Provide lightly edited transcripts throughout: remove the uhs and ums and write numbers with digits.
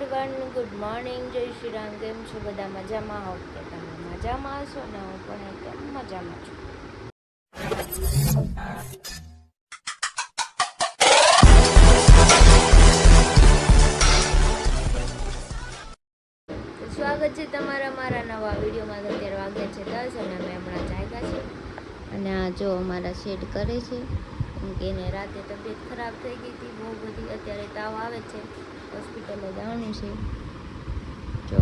Everyone, good morning, જય શ્રી રામ. કેમ છો બધા? મજામાં હોવ કે તમે મજામાં હશો ને? હું પણ એકદમ મજામાં છું. સ્વાગત છે તમારા મારા નવા વિડીયોમાં. અત્યારે વાગ્યા છે 10 અને અમે હમણાં જાગ્યા છે. અને આ જો અમારા શેડ કરે છે, કેમ કે એને રાતે તબિયત ખરાબ થઈ ગઈ હતી બહુ બધી. અત્યારે તાવ આવે છે, હોસ્પિટલે જવાનું છે. જો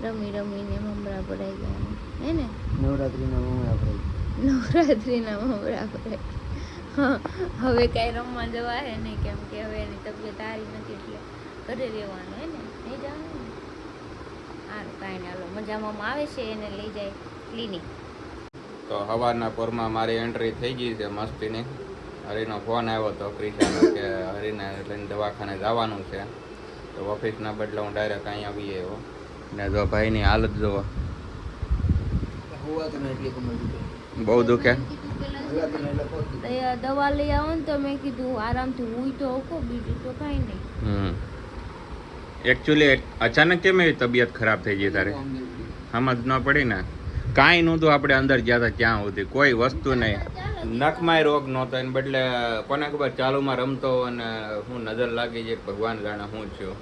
રમી રમીને મમરા ભરાઈ ગયા હે ને? નવરાત્રીના મમરા ભરાય. હા, હવે કાંઈ રમવા જવા હે નહીં, કેમ કે હવે એની તબિયત સારી નથી, એટલે ઘરે રહેવાનું હે ને, નહીં જવાનું ને. સારું, કાંઈ ને, હાલો મજામાં આવે છે, એને લઈ જાય ક્લિનિક. તો સવારના પોરમાં મારી એન્ટ્રી થઈ ગઈ છે મસ્તીની. હરીનો ફોન આવ્યો હતો ક્રિશાનો કે હરીને લઈને દવાખાને જવાનું છે. તો ઓફિસના બદલે હું ડાયરેક્ટ અહીં આવી આવ્યો ને. જો ભાઈની હાલત જુઓ, બહુ દુખે. દવા લઈ આવો ને તો મેં કીધું આરામથી હુઈ તો હકો, બીજું તો કાંઈ નહીં. એકચ્યુઅલી અચાનક કેમ એવી તબિયત ખરાબ થઈ ગઈ તારે? સમજ ન પડી ને. કાંઈ નહોતું, આપણે અંદર ગયા હતા ત્યાં સુધી કોઈ વસ્તુ નહીં. નખમાંય રોગ નહોતો, એને બદલે કોને ખબર ચાલુમાં રમતો અને હું નજર લાગી જાય, ભગવાન જાણે હું છું.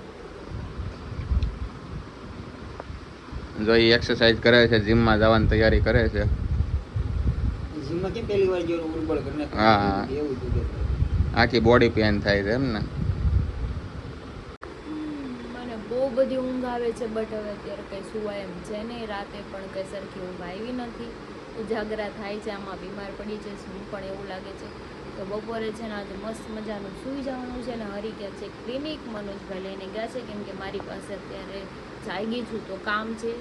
જો એ એક્સરસાઇઝ કરે છે, જીમમાં જવાની તૈયારી કરે છે. હા, આખી બોડી પેન થાય છે એમ ને. મને બહુ બધી ઊંઘ આવે છે, બટ હવે અત્યારે કંઈ સુવાય એમ છે નહીં. રાતે પણ કંઈ સરખી ઊંઘ આવી નથી, ઉજાગરા થાય છે, આમાં બીમાર પડી જઈશ હું પણ એવું લાગે છે. તો બપોરે છે ને આજે મસ્ત મજાનું સૂઈ જવાનું છે ને. હરી ગયા છે ક્લિનિક, મનોજભાઈ લઈને ગયા છે, કેમ કે મારી પાસે અત્યારે જાગી છું તો કામ છે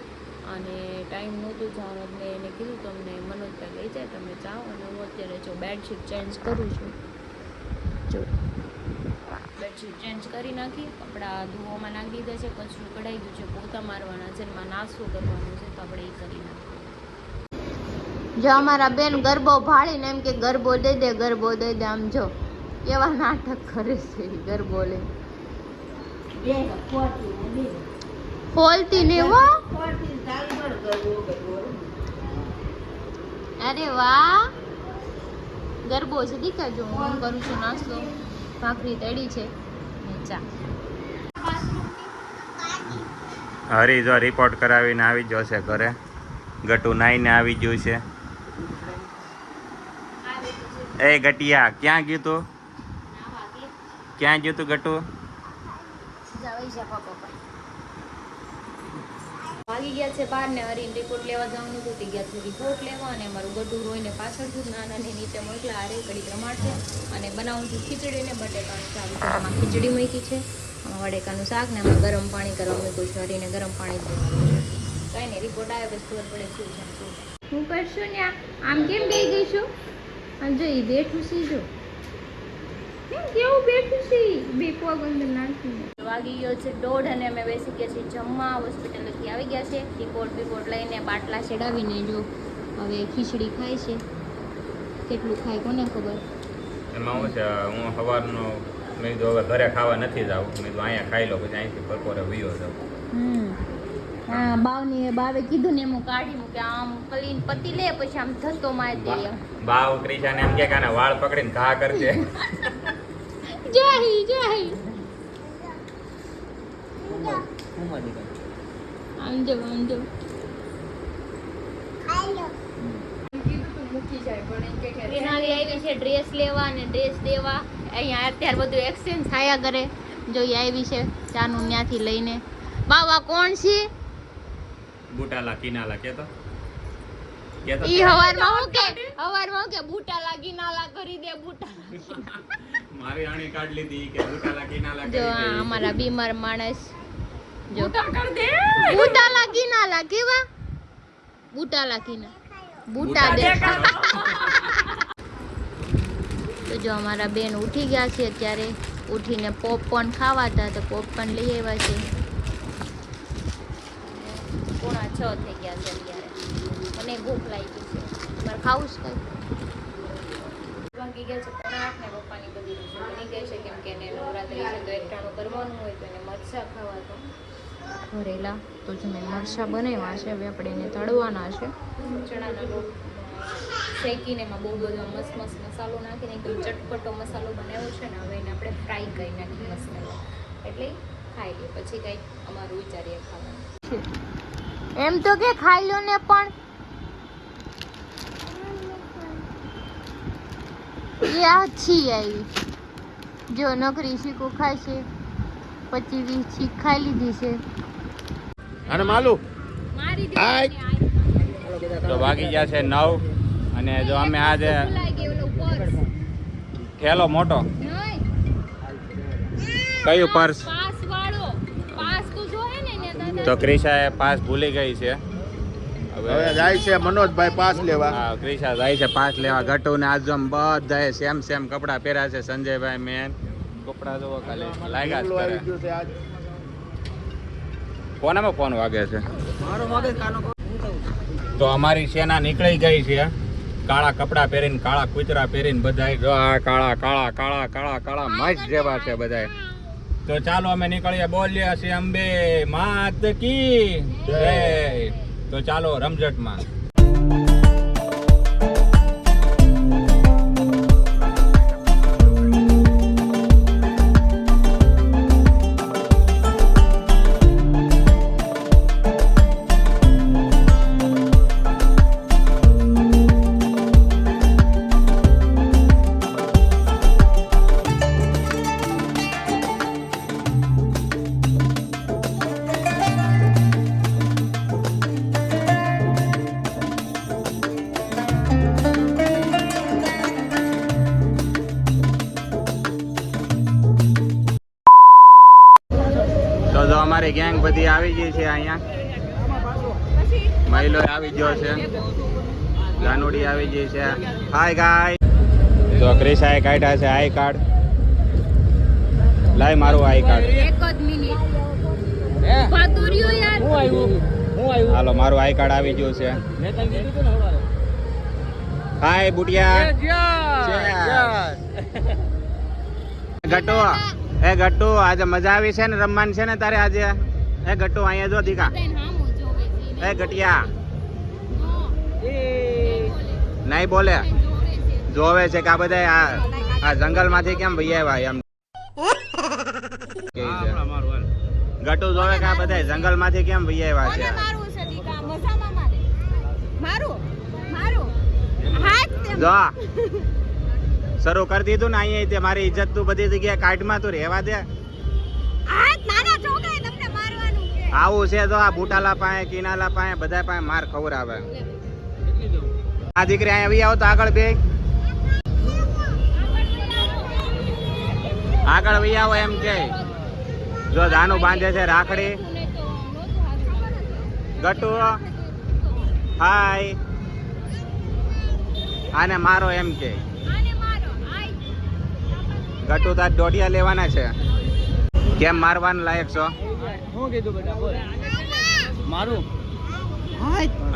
અને ટાઈમ નહોતું જવાનું. મેં એને કીધું તમને મનોજભાઈ લઈ જાય, તમે જાઓ. અને હું અત્યારે જો બેડશીટ ચેન્જ કરું છું. જો બેડશીટ ચેન્જ કરી નાખી, કપડાં ધોવામાં નાખી દીધા છે, કચરું કઢાઈ ગયું છે, પોતા મારવાના છે, એમાં નાસ્તો કરવાનો છે, તો આપણે એ કરી નાખીએ. જો અમારા બેન ગરબો ભાળીને એમ કે ગરબો દઈ દે, ગરબો દઈ દે. આમ જો કેવા નાટક કરે છે, ગરબો લે ખોલતી ને હો. અરે વાહ, ગરબો છે, દેખાજો. હું કરું છું નાસ્તો, ભાખરી તળી છે, ચા. હરી જો રિપોર્ટ કરાવીને આવી જશે ઘરે. ગટુ નાઈને આવી ગયું છે. એ ગટિયા ક્યાં ગયું તું? ક્યાં ગયું તું ગટુ? વાગી ગયા છે 12 ને. હરીને રિપોર્ટ લેવા જવાનું હતું, તે ગયા છે રિપોર્ટ લેવા. અને મારું ગટુ રોઈને પાછળથી નાનાને નીચે મોકલા. આરે કડી રમાડશે અને બનાવું છું ખીચડી ને બટેકાનું શાક. આમાં ખીચડી મૂકી છે, આમાં બટેકાનું શાક ને આમાં ગરમ પાણી કરવા મૂક્યું છે. હરીને ગરમ પાણી દેવાનું છે. કઈ નહીં, રિપોર્ટ આવે બસ ખબર પડે શું છે શું. હું કરશું ને આમ કેમ બે ગઈશું? આમ જો એ બેઠું છે, જો કેવું બેઠું છે, બે પગ અંદર નાખીને. વાગી ગયો છે 1:30 અને અમે બેસી ગયા છીએ જમવા. હોસ્પિટલેથી આવી ગયા છે, રિપોર્ટ લઈને બાટલા ચડાવીને જો હવે ખીચડી ખાય છે. કેટલું ખાય કોને ખબર. એમાં શું છે, હું સવારનો મેં કીધું હવે ઘરે ખાવા નથી જાવ, મેં કીધું અહીંયા ખાઈ લો, પછી અહીંથી બપોરે વયો જાવ. હા, બાવે કીધું ને એમ કાઢી મૂકે, આમ ક્લીન પતી લે પછી આમ ધસતો મારી દે. બાવ ક્રિશાને એમ કે કાને વાળ પકડીને ઘા કરજે. જાહી આમ જો આવી છે ડ્રેસ લેવા અને ડ્રેસ દેવા. અહીંયા અત્યારે બધું એક્સચેન્જ થયા કરે. જો આવી છે ચાનું ત્યાંથી લઈને. બાવા કોણ છે? બુટાલા કિનાલા કેતો ઈ હવારમાં કે બુટાલા કિનાલા કરી દે. બુટાલા મારી આણી કાઢ લીધી કે બુટાલા કિનાલા કરી દે. જો અમારા બીમાર માણસ જો બુટાલા કિનાલા કેવા? બુટાલા કિના બુટા દે. તો જો અમારા બેન ઉઠી ગયા છે અત્યારે. ઉઠીને પોપકોર્ન ખાવા હતા તો પોપકોર્ન લઈ આવ્યા છે. 5:45 થઈ ગયા છે અત્યારે. મને ભૂખ લાગી છે. મારે ખાવું જ કઈ વાગી ગયા છે 7:30 ને પપ્પાની બધી રસોઈ બની ગઈ છે કેમ કે એને નવરાત્રી છે તો એકટાણું કરવાનું હોય તો એને મરચાં ખાવા તો ભરેલા તો જ મેં મરચાં બનાવ્યા છે હવે આપણે એને તળવાના છે ચણાનો લોટ શેકીને એમાં બહુ બધો મસ્ત મસ્ત મસાલો નાખીને એકદમ ચટપટો મસાલો બનાવ્યો છે ને હવે એને આપણે ફ્રાય કરી નાખી મસ્ત એટલે ખાઈ લઈએ પછી કંઈક અમારું વિચારીએ ખાવાનું એમ તો કે ખાઈ લો ને પણ એ આ છી આવી જો નકરી શીખો ખાય છે 25-20 શીખ ખાઈ લીધી છે અને માલું મારી તો વાગી ગયા છે 9 અને જો અમે આજે થેલો મોટો કયું પર્સ તો ક્રિશાએ પાસ ભૂલી ગઈ છે હવે જાય છે મનોજભાઈ પાસ લેવા. હા ક્રિશા જાય છે પાસ લેવા ગટુ ને આજ બધાએ સેમ કપડા પહેર્યા છે સંજયભાઈ મેન કપડા જોવો ખાલી લાગ્યા જ આવી કરે ગયું છે આજ. કોનામાં ફોન વાગે છે મારો વાગે કાનો તો અમારી સેના નીકળી ગઈ છે કાળા કપડા પહેરીને કાળા કૂતરા પહેરીને બધાય જો આ કાળા મસ્ત જેવા છે બધાય તો ચાલો અમે નીકળીએ બોલીએ છીએ અંબે માત કી જય તો ચાલો રમઝટમાં તો જો અમારી ગેંગ બધી આવી ગઈ છે અહીંયા મહિલો આવી ગયો છે ગાનુડી આવી ગઈ છે હાય ગાય તો ક્રિશાએ કાઢ્યા છે આઈ કાર્ડ લાય મારું આઈ કાર્ડ એક જ મિનિટ પાતુરિયો યાર હું આવ્યું હાલો મારું આઈ કાર્ડ આવી ગયું છે હાય બુટિયા ગટુ એ ગટ્ટુ આજે મજા આવી છે ને રમવાની છે ને તારે આજે એ ગટ્ટુ અહીંયા જો દીકા એ ગટિયા નહીં બોલે જોવે છે કે આ બધા આ જંગલ માંથી કેમ ભૈયા એમ ગટ્ટુ જોવે કે આ બધા જંગલ માંથી કેમ ભૈયા છે જો શરૂ કરી દીધું ને અહીંયા તે મારી ઇજ્જત તું બધી જગ્યાએ કાઢમાં તું રહેવા દે આવું છે તો આ બુટાલા પાસે કિનાલા પાસે બધા પાસે માર ખવડાવે આ દીકરી અહીંયા આવી આવો તો આગળ બે આગળ આવી આવો એમ કે જો જાનું બાંધે છે રાખડી ગટુ હાય આને મારો એમ કે ગટુ તાર દોઢિયા લેવાના છે કેમ મારવાનું લાયક છો શું કીધું બેટા બોલ મારું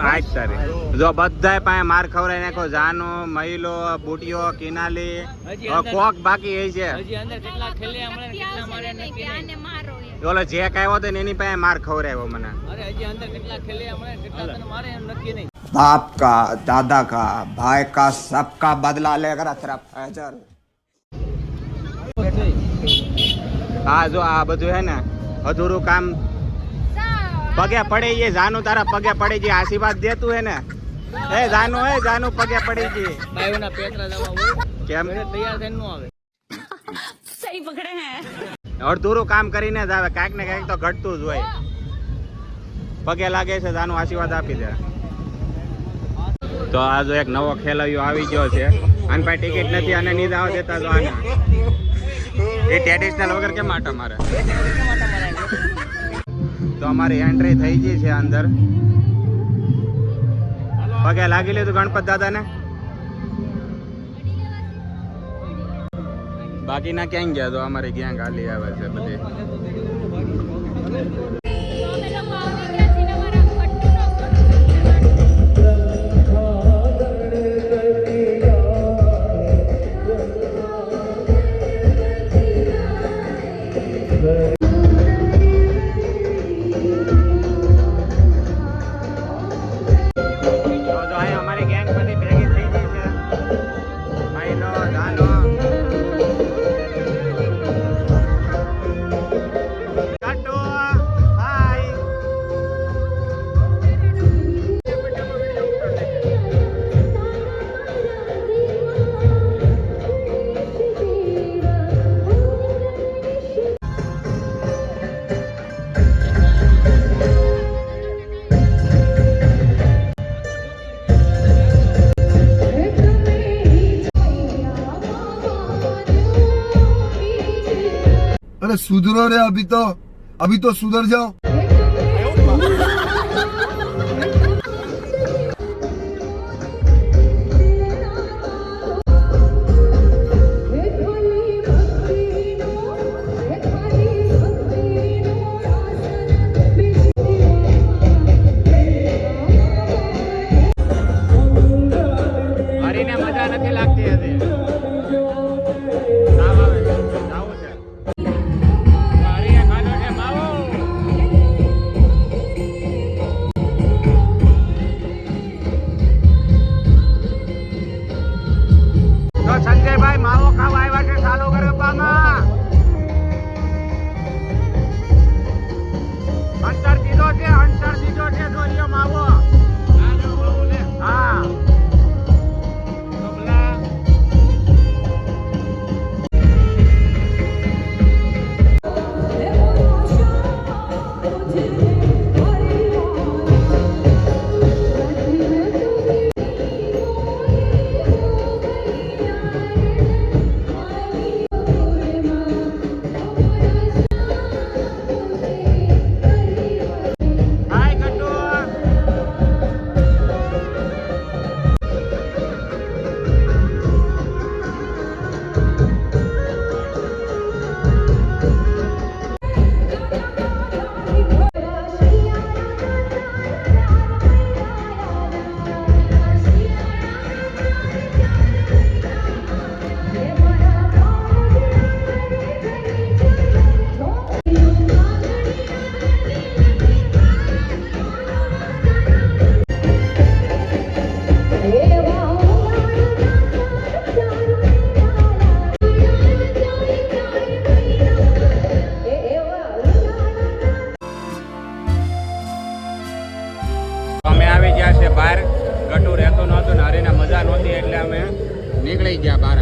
આજ તારી જો બધાય પાસે માર ખવડાવી નાખો જાનો મહિલો બુટિયો કિનાલી કોક બાકી એ છે હજી અંદર કેટલા ખેલ્યા મળે કેટલા માર્યા નક્કી નહીં. ઓલો જે કાંઈ હતો ને એની પાસે માર ખવડાવ્યો મને અરે હજી અંદર કેટલા ખેલ્યા મળે કેટલા તને મારે એમ નક્કી નહીં. बाप का दादा का भाई का सबका बदला लेकर तरफ हाजिर. હા જો આ બધું હે ને અધૂરું કામ પગે પડી ગઈ જાનું તારા પગે પડી ગઈ આશીર્વાદ દેતું હે ને એ જાનું પગે પડી ગઈ બાયોના પેટરા દવા હોય કેમ તૈયાર થઈને નો આવે. સહી પકડે હે અડધુરું કામ કરીને જ આવે કાંઈક ને કાંઈક તો ઘટતું જ હોય પગે લાગે છે જાનું આશીર્વાદ આપી દે. તો આ જો એક નવો ખેલાયો આવી ગયો છે આની પાસે ટિકિટ નથી અને નહીં આવવા દેતા તો આને એ ટ્રેડિશનલ વગર કેમ આટા મારે. તો અમારી એન્ટ્રી થઈ ગઈ છે અંદર પગે લાગી લીધું ગણપત દાદાને બાકીના ક્યાં ગયા તો અમારી ગેંગ હાલી આવે છે બધી. अरे सुधरो रे, अभी तो सुधर जाओ। હરીને મજા નથી લાગતી હતી. તાવ આવે છે. જાવું છે. હરીએ ખાધો છે માવો. તો સંજયભાઈ માવો ખાવા આવ્યા છે ચાલુ ગરબામાં. અંતર દીધો છે દોરીઓ માવો. હા અમે આવી ગયા છે બહાર. ગટુ રહેતો નહોતો ને હરીને મજા નહોતી એટલે અમે નીકળી ગયા બહાર.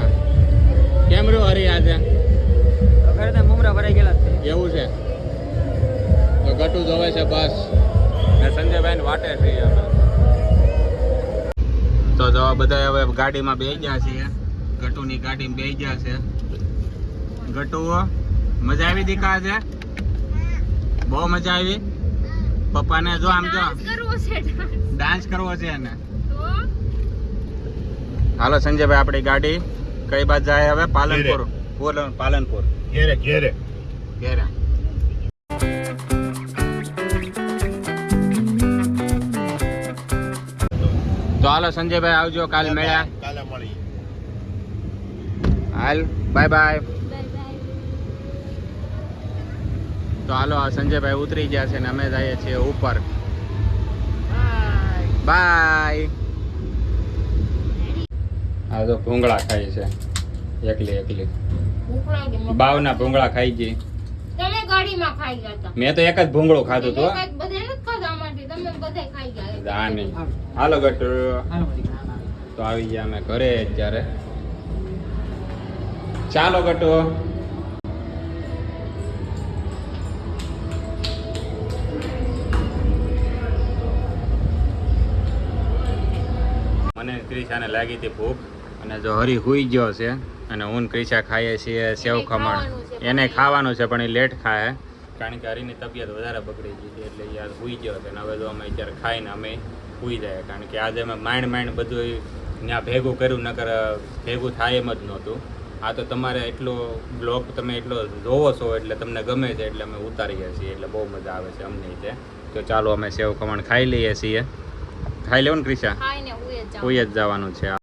કેમ રહ્યો હરી આજે? મુમરા ભરાઈ ગયેલા છે. એવું છે તો ગટુ જોવે છે બસ ને સંજયભાઈ વાટે છીએ અમે. તો જો બધા હવે ગાડીમાં બેસી ગયા છીએ. ગટુની ગાડીમાં બેસી ગયા છે. ગટુ મજા આવી દીકા આજે? બહુ મજા આવી. પપ્પાને જો આમ જો ડાન્સ કરવો છે એને. હાલો સંજયભાઈ આપણી ગાડી કઈ બાજુ જાય હવે? પાલનપુર. પાલનપુર घेरे घेरे ઘેરા. તો હાલો સંજયભાઈ આવજો કાલ મળ્યા. काला मळी હાલ બાય બાય. તો હાલો આ સંજયભાઈ ઉતરી ગયા છે ને અમે જઈએ છીએ ઉપર. બાય. આ તો ભૂંગળા ખાય છે એકલી. બાવના ભૂંગળા ખાઈ ગઈ. તમે ગાડીમાં ખાઈ ગયા હતા. મેં તો એક જ ભૂંગળું ખાધું હતું. બધે નથી ખાધા અમારથી. તમે બધે ખાઈ ગયા. હા નહીં. હાલો ગટુ. તો આવી ગયા અમે ઘરે અત્યારે. ચાલો ગટુ. મને ક્રિશાને લાગી હતી ભૂખ અને જો હરી હુઈ ગયો છે અને હું ક્રિશા ખાઈએ છીએ સેવ ખમણ. એને ખાવાનું છે પણ એ લેટ ખાય કારણ કે હરીની તબિયત વધારે બગડી ગઈ હતી એટલે યાર હુઈ ગયો છે. અને હવે તો અમે અત્યારે ખાઈને અમે હુઈ જાય કારણ કે આજે અમે માંડ બધું ત્યાં ભેગું કર્યું નકર ભેગું થાય એમ જ નહોતું. આ તો તમારે એટલો બ્લોગ તમે એટલો જોવો છો એટલે તમને ગમે છે એટલે અમે ઉતારીએ છીએ એટલે બહુ મજા આવે છે અમને તે. તો ચાલો અમે સેવ ખમણ ખાઈ લઈએ છીએ. ખાઈ લેવું ને ક્રિશા? ખાઈને હુઈ જ જાઉં. હુઈ જ જવાનું છે.